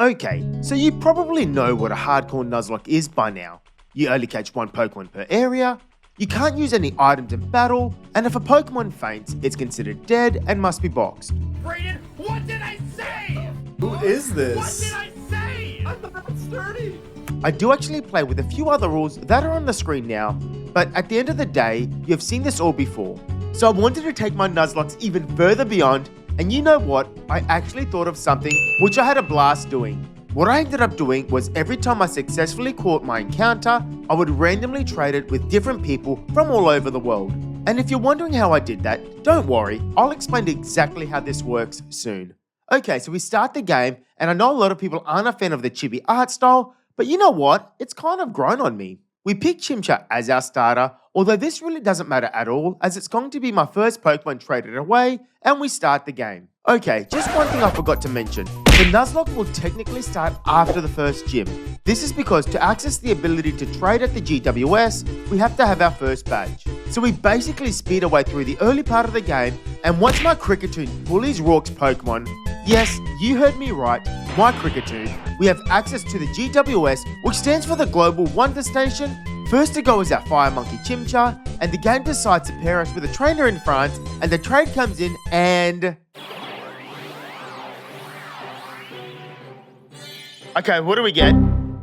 Okay, so you probably know what a hardcore Nuzlocke is by now. You only catch one Pokemon per area, you can't use any items in battle, and if a Pokemon faints, it's considered dead and must be boxed. Brayden, what did I say? Who is this? What did I say? I thought that's dirty. I do actually play with a few other rules that are on the screen now, but at the end of the day, you've seen this all before. So I wanted to take my Nuzlockes even further beyond, and you know what? I actually thought of something which I had a blast doing. What I ended up doing was every time I successfully caught my encounter, I would randomly trade it with different people from all over the world. And if you're wondering how I did that, don't worry, I'll explain exactly how this works soon. Okay, so we start the game, and I know a lot of people aren't a fan of the chibi art style, but you know what? It's kind of grown on me. We pick Chimchar as our starter, although this really doesn't matter at all, as it's going to be my first Pokemon traded away, and we start the game. Okay, just one thing I forgot to mention. The Nuzlocke will technically start after the first gym. This is because to access the ability to trade at the GWS, we have to have our first badge. So we basically speed our way through the early part of the game, and once my Kricketune bullies Rourke's Pokemon, yes, you heard me right, my Kricketune, we have access to the GWS, which stands for the Global Wonder Station. First to go is our Fire Monkey Chimchar, and the game decides to pair us with a trainer in France, and the trade comes in and... Okay, what do we get?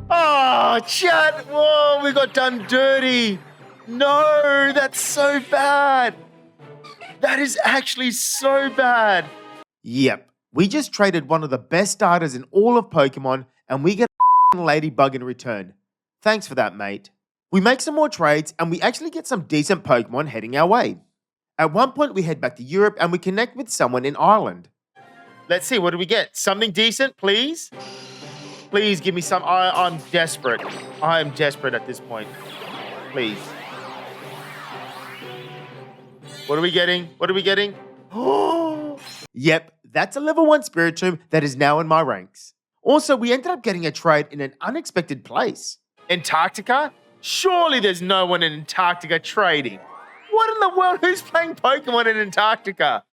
Oh, chat! Whoa, we got done dirty! No, that's so bad! That is actually so bad! Yep, we just traded one of the best starters in all of Pokemon, and we get a ladybug in return. Thanks for that, mate. We make some more trades, and we actually get some decent Pokemon heading our way. At one point, we head back to Europe, and we connect with someone in Ireland. Let's see, what do we get? Something decent, please? Please give me some. I'm desperate. I am desperate at this point. Please. What are we getting? What are we getting? Oh, yep, that's a level 1 Spiritomb that is now in my ranks. Also, we ended up getting a trade in an unexpected place. Antarctica? Surely there's no one in Antarctica trading. What in the world? Who's playing Pokemon in Antarctica?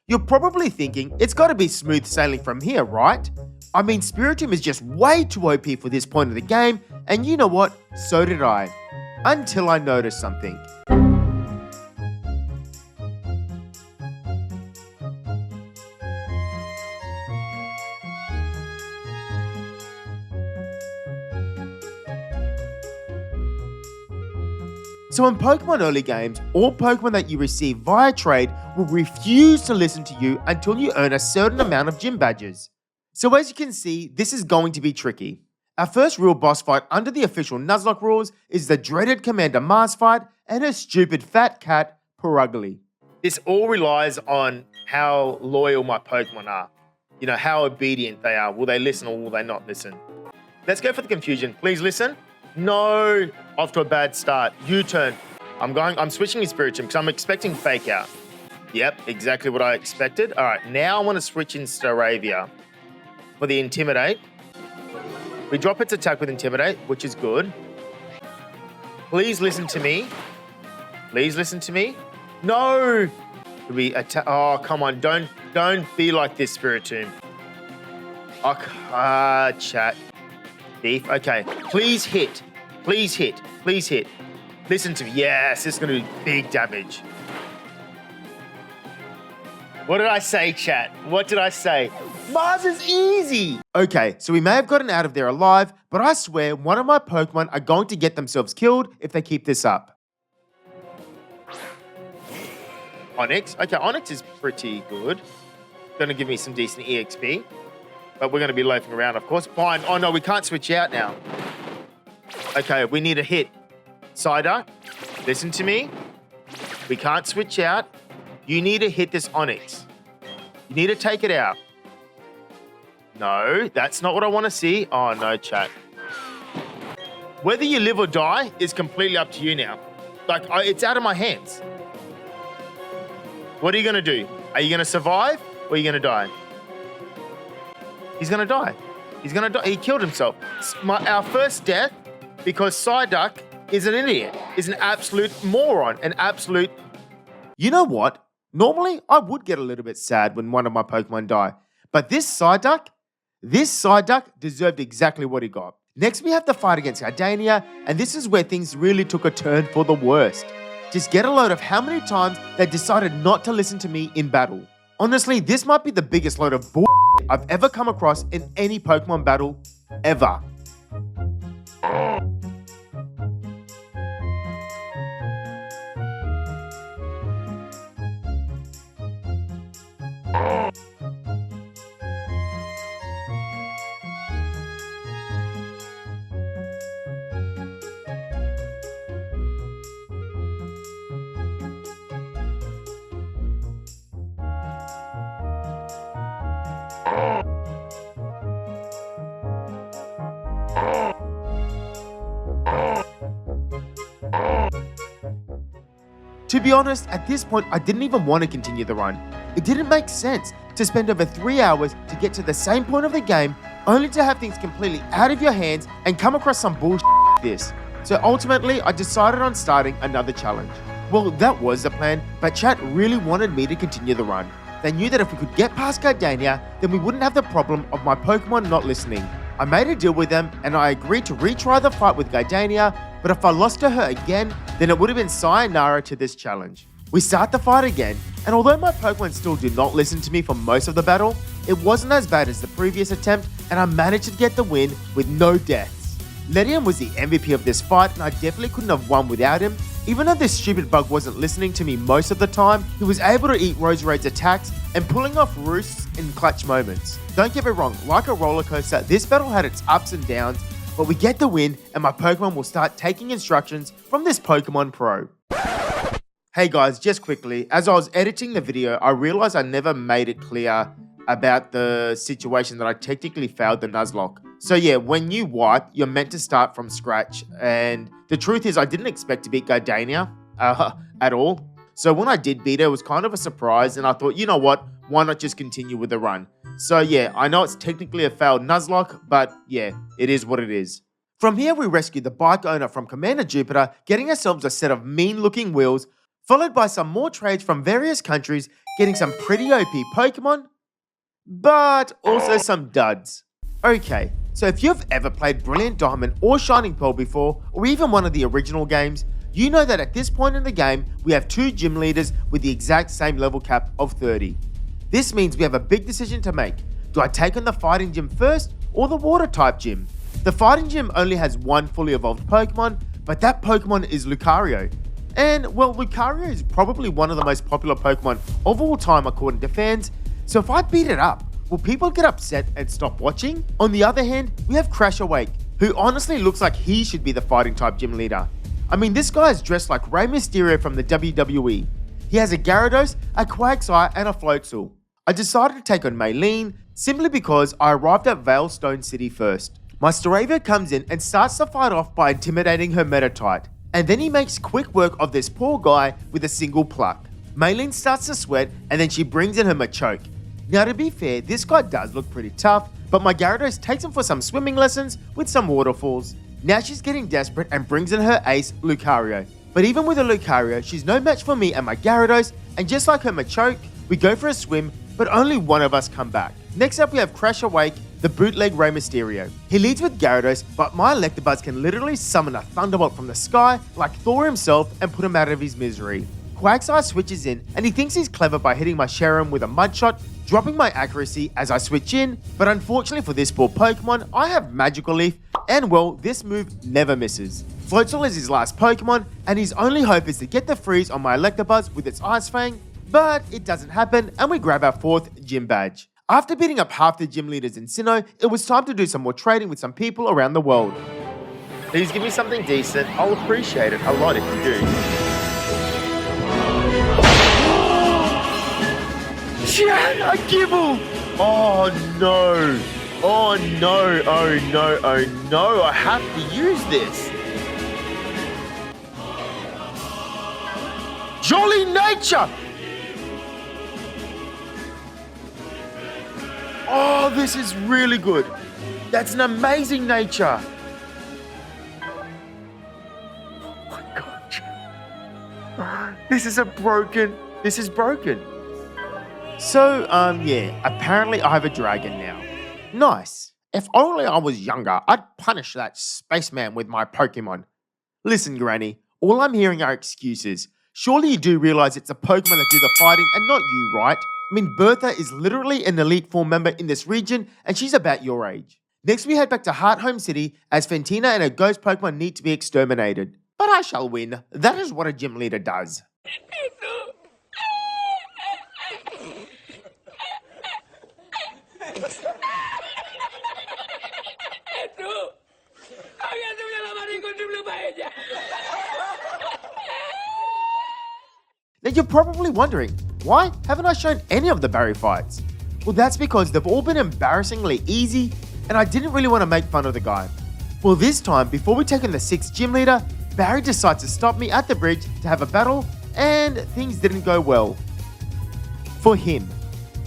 You're probably thinking, it's got to be smooth sailing from here, right? I mean, Spiritomb is just way too OP for this point of the game, and you know what? So did I. Until I noticed something. So in Pokemon early games, all Pokemon that you receive via trade will refuse to listen to you until you earn a certain amount of gym badges. So as you can see, this is going to be tricky. Our first real boss fight under the official Nuzlocke rules is the dreaded Commander Mars fight and her stupid fat cat, Purugly. This all relies on how loyal my Pokemon are. You know, how obedient they are. Will they listen or will they not listen? Let's go for the confusion. Please listen. No, off to a bad start. U-turn. I'm switching his Spiritomb because I'm expecting Fake Out. Yep, exactly what I expected. All right, now I want to switch in Staravia for the Intimidate. We drop its attack with Intimidate, which is good. Please listen to me. Please listen to me. No! We attack. Oh, come on. Don't be like this, Spiritomb. Oh, chat. Thief. Okay. Please hit. Please hit. Please hit. Listen to me. Yes, this is going to be big damage. What did I say, chat? What did I say? Mars is easy! Okay, so we may have gotten out of there alive, but I swear one of my Pokemon are going to get themselves killed if they keep this up. Onyx? Okay, Onyx is pretty good. Gonna give me some decent EXP. But we're gonna be loafing around, of course. Fine. Oh no, we can't switch out now. Okay, we need a hit. Psyduck, listen to me. We can't switch out. You need to hit this Onyx. You need to take it out. No, that's not what I want to see. Oh, no, chat. Whether you live or die is completely up to you now. Like, it's out of my hands. What are you going to do? Are you going to survive or are you going to die? He's going to die. He's going to die. He killed himself. Our first death because Psyduck is an idiot, is an absolute moron, an absolute... You know what? Normally, I would get a little bit sad when one of my Pokemon die. But this Psyduck, This side duck deserved exactly what he got. Next we have the fight against Gardania, and this is where things really took a turn for the worst. Just get a load of how many times they decided not to listen to me in battle. Honestly, this might be the biggest load of bull I've ever come across in any Pokemon battle, ever. To be honest, at this point, I didn't even want to continue the run. It didn't make sense to spend over 3 hours to get to the same point of the game, only to have things completely out of your hands and come across some bullshit like this. So ultimately, I decided on starting another challenge. Well, that was the plan, but chat really wanted me to continue the run. They knew that if we could get past Gardania, then we wouldn't have the problem of my Pokemon not listening. I made a deal with them, and I agreed to retry the fight with Gardania, but if I lost to her again, then it would have been sayonara to this challenge. We start the fight again, and although my Pokemon still did not listen to me for most of the battle, it wasn't as bad as the previous attempt, and I managed to get the win with no deaths. Ledian was the MVP of this fight, and I definitely couldn't have won without him. Even though this stupid bug wasn't listening to me most of the time, he was able to eat Roserade's attacks and pulling off roosts in clutch moments. Don't get me wrong, like a roller coaster, this battle had its ups and downs, but we get the win and my Pokemon will start taking instructions from this Pokemon Pro. Hey guys, just quickly, as I was editing the video, I realized I never made it clear about the situation that I technically failed the Nuzlocke. So yeah, when you wipe, you're meant to start from scratch, and the truth is I didn't expect to beat Gardania at all. So when I did beat her, it was kind of a surprise, and I thought, you know what, why not just continue with the run? So yeah, I know it's technically a failed Nuzlocke, but yeah, it is what it is. From here, we rescue the bike owner from Commander Jupiter, getting ourselves a set of mean-looking wheels, followed by some more trades from various countries, getting some pretty OP Pokemon, but also some duds. Okay, so if you've ever played Brilliant Diamond or Shining Pearl before, or even one of the original games, you know that at this point in the game, we have 2 gym leaders with the exact same level cap of 30. This means we have a big decision to make. Do I take on the fighting gym first, or the water type gym? The fighting gym only has 1 fully evolved Pokemon, but that Pokemon is Lucario. And well, Lucario is probably one of the most popular Pokemon of all time according to fans, so if I beat it up, will people get upset and stop watching? On the other hand, we have Crash Awake, who honestly looks like he should be the fighting type gym leader. I mean, this guy is dressed like Rey Mysterio from the WWE. He has a Gyarados, a Quagsire, and a Floatzel. I decided to take on Maylene simply because I arrived at Veilstone City first. My Staravia comes in and starts the fight off by intimidating her Meditite, and then he makes quick work of this poor guy with a single pluck. Maylene starts to sweat and then she brings in her Machoke. Now to be fair, this guy does look pretty tough, but my Gyarados takes him for some swimming lessons with some waterfalls. Now she's getting desperate and brings in her ace, Lucario. But even with a Lucario, she's no match for me and my Gyarados, and just like her Machoke, we go for a swim, but only one of us come back. Next up we have Crash Awake, the bootleg Rey Mysterio. He leads with Gyarados, but my Electabuzz can literally summon a Thunderbolt from the sky like Thor himself and put him out of his misery. Quagsire switches in, and he thinks he's clever by hitting my Cherim with a Mud Shot, dropping my accuracy as I switch in, but unfortunately for this poor Pokemon, I have Magical Leaf, and well, this move never misses. Floatzel is his last Pokemon, and his only hope is to get the freeze on my Electabuzz with its Ice Fang, but it doesn't happen, and we grab our 4th gym badge. After beating up half the gym leaders in Sinnoh, it was time to do some more trading with some people around the world. Please give me something decent, I'll appreciate it a lot if you do. Yeah, a Gibble! Oh no! Oh no, oh no, oh no, I have to use this! Jolly Nature! Oh, this is really good. That's an amazing nature. Oh my god. This is broken. So, yeah, apparently I have a dragon now. Nice. If only I was younger, I'd punish that spaceman with my Pokemon. Listen, Granny, all I'm hearing are excuses. Surely you do realize it's the Pokemon that do the fighting and not you, right? I mean, Bertha is literally an Elite Four member in this region and she's about your age. Next, we head back to Heart Home City as Fantina and her ghost Pokemon need to be exterminated. But I shall win. That is what a gym leader does. Now you're probably wondering, why haven't I shown any of the Barry fights? Well, that's because they've all been embarrassingly easy and I didn't really want to make fun of the guy. Well, this time, before we take on the 6th gym leader, Barry decides to stop me at the bridge to have a battle and things didn't go well. For him.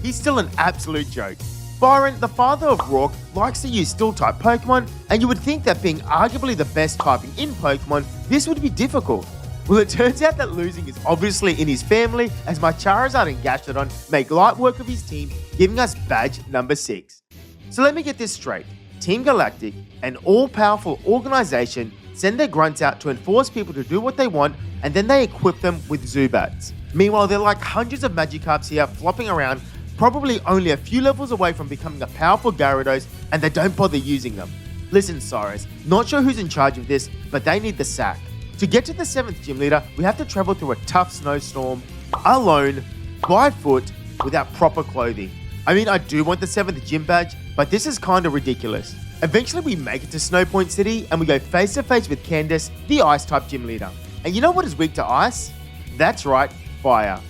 He's still an absolute joke. Byron, the father of Rourke, likes to use Steel-type Pokemon, and you would think that being arguably the best typing in Pokemon, this would be difficult. Well, it turns out that losing is obviously in his family, as my Charizard and Gastrodon make light work of his team, giving us badge number 6. So let me get this straight. Team Galactic, an all-powerful organization, send their grunts out to enforce people to do what they want, and then they equip them with Zubats. Meanwhile, there are like hundreds of Magikarps here flopping around, probably only a few levels away from becoming a powerful Gyarados, and they don't bother using them. Listen, Cyrus, not sure who's in charge of this, but they need the sack. To get to the 7th gym leader, we have to travel through a tough snowstorm, alone, by foot, without proper clothing. I mean, I do want the 7th gym badge, but this is kinda ridiculous. Eventually we make it to Snowpoint City and we go face to face with Candace, the Ice-type gym leader. And you know what is weak to ice? That's right, fire.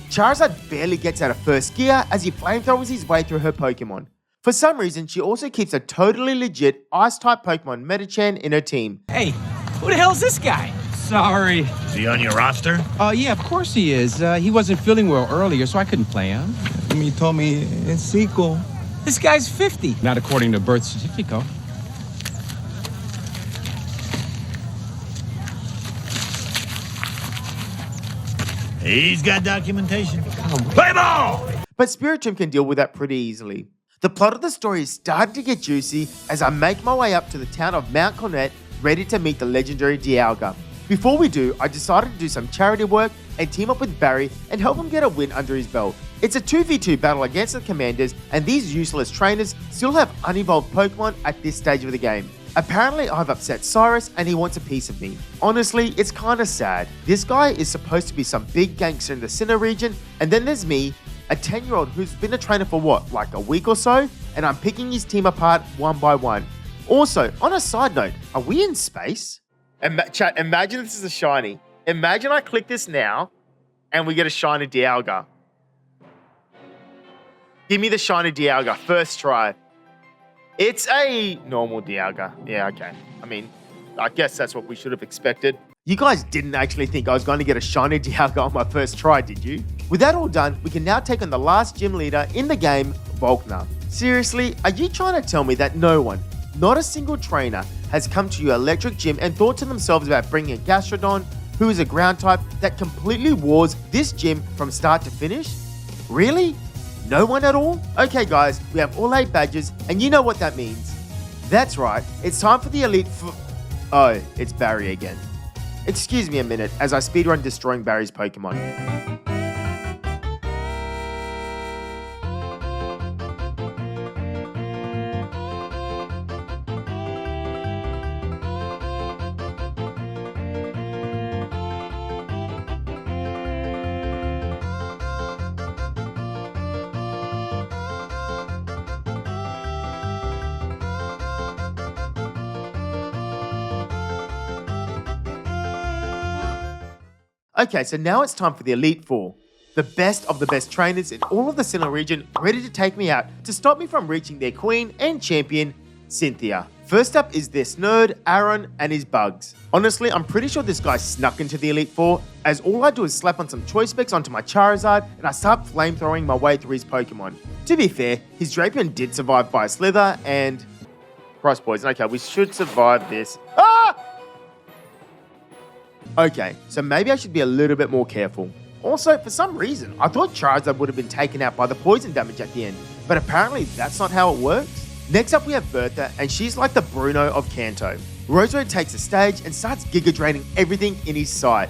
Charizard barely gets out of first gear as he flamethrowers his way through her Pokemon. For some reason, she also keeps a totally legit Ice-type Pokemon Metachan in her team. Hey, who the hell's this guy? Sorry. Is he on your roster? Yeah, of course he is. He wasn't feeling well earlier, so I couldn't play him. Me told me it's sequel. This guy's 50. Not according to birth certificate. He's got documentation. Play ball! But Spiritomb can deal with that pretty easily. The plot of the story is starting to get juicy as I make my way up to the town of Mount Cornet, ready to meet the legendary Dialga. Before we do, I decided to do some charity work and team up with Barry and help him get a win under his belt. It's a 2v2 battle against the commanders, and these useless trainers still have unevolved Pokemon at this stage of the game. Apparently I've upset Cyrus and he wants a piece of me. Honestly, it's kinda sad. This guy is supposed to be some big gangster in the Sinnoh region, and then there's me, a 10-year-old who's been a trainer for what, like a week or so? And I'm picking his team apart one by one. Also, on a side note, are we in space? Chat, imagine this is a shiny. Imagine I click this now and we get a shiny Dialga. Give me the shiny Dialga, first try. It's a normal Dialga. Yeah, okay. I mean, I guess that's what we should have expected. You guys didn't actually think I was going to get a shiny Dialga on my first try, did you? With that all done, we can now take on the last gym leader in the game, Volkner. Seriously, are you trying to tell me that no one, not a single trainer, has come to your electric gym and thought to themselves about bringing a Gastrodon, who is a ground type, that completely wars this gym from start to finish? Really? No one at all? Okay guys, we have all 8 badges, and you know what that means. That's right, it's time for the Elite Oh, it's Barry again. Excuse me a minute as I speedrun destroying Barry's Pokemon. Okay, so now it's time for the Elite Four. The best of the best trainers in all of the Sinnoh region ready to take me out to stop me from reaching their queen and champion, Cynthia. First up is this nerd, Aaron, and his bugs. Honestly, I'm pretty sure this guy snuck into the Elite Four, as all I do is slap on some choice specs onto my Charizard and I start flamethrowing my way through his Pokemon. To be fair, his Drapion did survive by a slither and... Cross poison, okay, we should survive this. Ah! Okay, so maybe I should be a little bit more careful. Also, for some reason, I thought Charizard would have been taken out by the poison damage at the end, but apparently that's not how it works. Next up we have Bertha, and she's like the Bruno of Kanto. Roserade takes the stage and starts giga draining everything in his sight.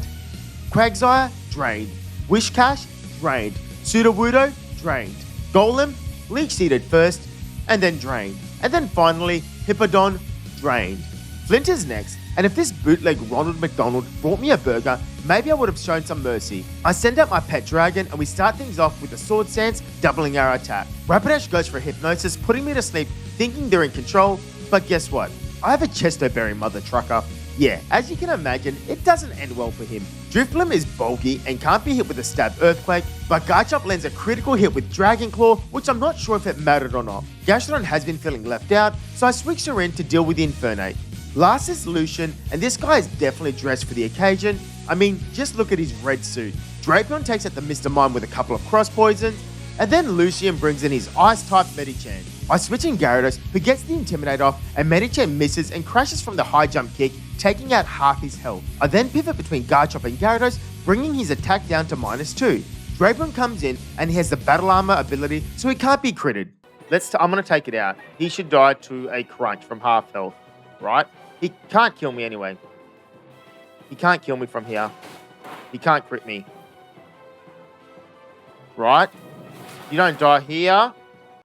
Quagsire, drained. Wishcash, drained. Sudowoodo, drained. Golem, leech seeded first, and then drained. And then finally, Hippodon, drained. Flint is next, and if this bootleg Ronald McDonald brought me a burger, maybe I would have shown some mercy. I send out my pet dragon, and we start things off with the sword stance, doubling our attack. Rapidash goes for a hypnosis, putting me to sleep, thinking they're in control, but guess what? I have a chesto-berry mother trucker. Yeah, as you can imagine, it doesn't end well for him. Drifblim is bulky and can't be hit with a stab earthquake, but Garchomp lands a critical hit with Dragon Claw, which I'm not sure if it mattered or not. Gastrodon has been feeling left out, so I switched her in to deal with the Infernape. Last is Lucian, and this guy is definitely dressed for the occasion. I mean, just look at his red suit. Drapion takes out the Mr. Mime with a couple of cross poisons, and then Lucian brings in his Ice-type Medicham. I switch in Gyarados, who gets the Intimidate off, and Medicham misses and crashes from the high jump kick, taking out half his health. I then pivot between Garchomp and Gyarados, bringing his attack down to -2. Drapion comes in, and he has the Battle Armor ability, so he can't be critted. I'm going to take it out. He should die to a crunch from half health, right? He can't kill me anyway. He can't kill me from here. He can't crit me. Right? You don't die here.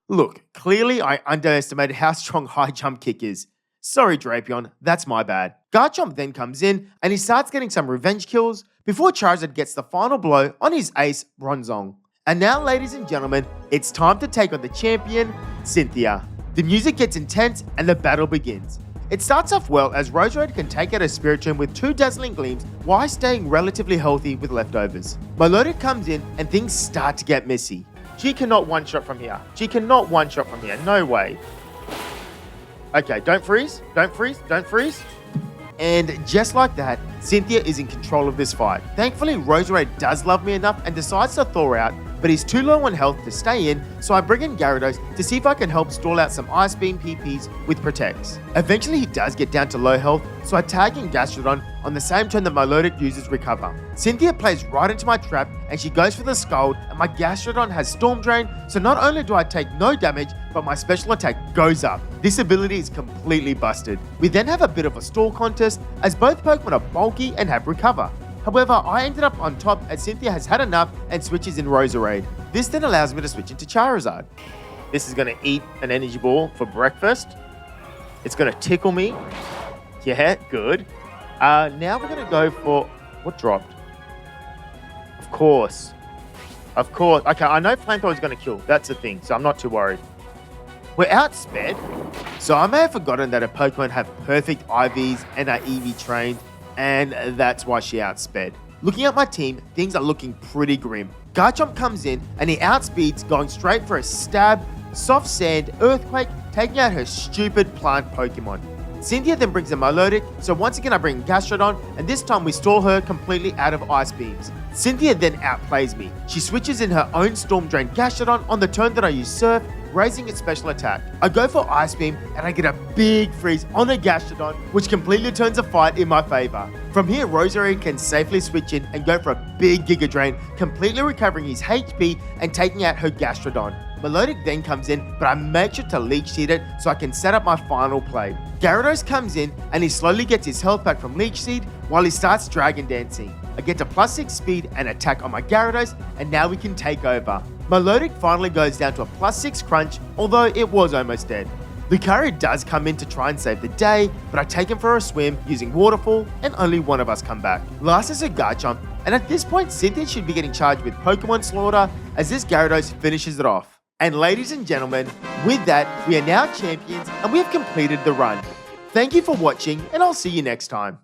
Look, clearly I underestimated how strong high jump kick is. Sorry, Drapion, that's my bad. Garchomp then comes in, and he starts getting some revenge kills before Charizard gets the final blow on his ace, Bronzong. And now, ladies and gentlemen, it's time to take on the champion, Cynthia. The music gets intense, and the battle begins. It starts off well as Roserade can take out a Spiritomb with 2 Dazzling Gleams while staying relatively healthy with leftovers. Milotic comes in, and things start to get messy. She cannot one-shot from here. She cannot one-shot from here. No way. Okay, don't freeze. Don't freeze. Don't freeze. And just like that, Cynthia is in control of this fight. Thankfully, Roserade does love me enough and decides to thaw out, but he's too low on health to stay in, so I bring in Gyarados to see if I can help stall out some Ice Beam PPs with Protects. Eventually, he does get down to low health, so I tag in Gastrodon on the same turn that Milotic uses Recover. Cynthia plays right into my trap, and she goes for the Scald, and my Gastrodon has Storm Drain, so not only do I take no damage, but my special attack goes up. This ability is completely busted. We then have a bit of a stall contest, as both Pokemon are bulky and have Recover. However, I ended up on top as Cynthia has had enough and switches in Roserade. This then allows me to switch into Charizard. This is going to eat an energy ball for breakfast. It's going to tickle me. Yeah, good. Now we're going to go for... What dropped? Of course. Of course. Okay, I know Flamethrower is going to kill. That's the thing, so I'm not too worried. We're outsped, so I may have forgotten that a Pokemon have perfect IVs and are EV trained, and that's why she outsped. Looking at my team, things are looking pretty grim. Garchomp comes in and he outspeeds, going straight for a stab, soft sand, earthquake, taking out her stupid plant Pokemon. Cynthia then brings a Milotic, so once again I bring Gastrodon, and this time we stall her completely out of Ice Beams. Cynthia then outplays me. She switches in her own Storm Drain Gastrodon on the turn that I use Surf, raising its special attack. I go for Ice Beam, and I get a big freeze on a Gastrodon, which completely turns the fight in my favor. From here, Roserade can safely switch in and go for a big Giga Drain, completely recovering his HP and taking out her Gastrodon. Milotic then comes in, but I make sure to Leech Seed it so I can set up my final play. Gyarados comes in, and he slowly gets his health back from Leech Seed while he starts Dragon Dancing. I get to +6 speed and attack on my Gyarados, and now we can take over. Milotic finally goes down to a +6 crunch, although it was almost dead. Lucario does come in to try and save the day, but I take him for a swim using Waterfall, and only one of us come back. Last is a Garchomp, and at this point Cynthia should be getting charged with Pokemon Slaughter as this Gyarados finishes it off. And ladies and gentlemen, with that, we are now champions and we have completed the run. Thank you for watching, and I'll see you next time.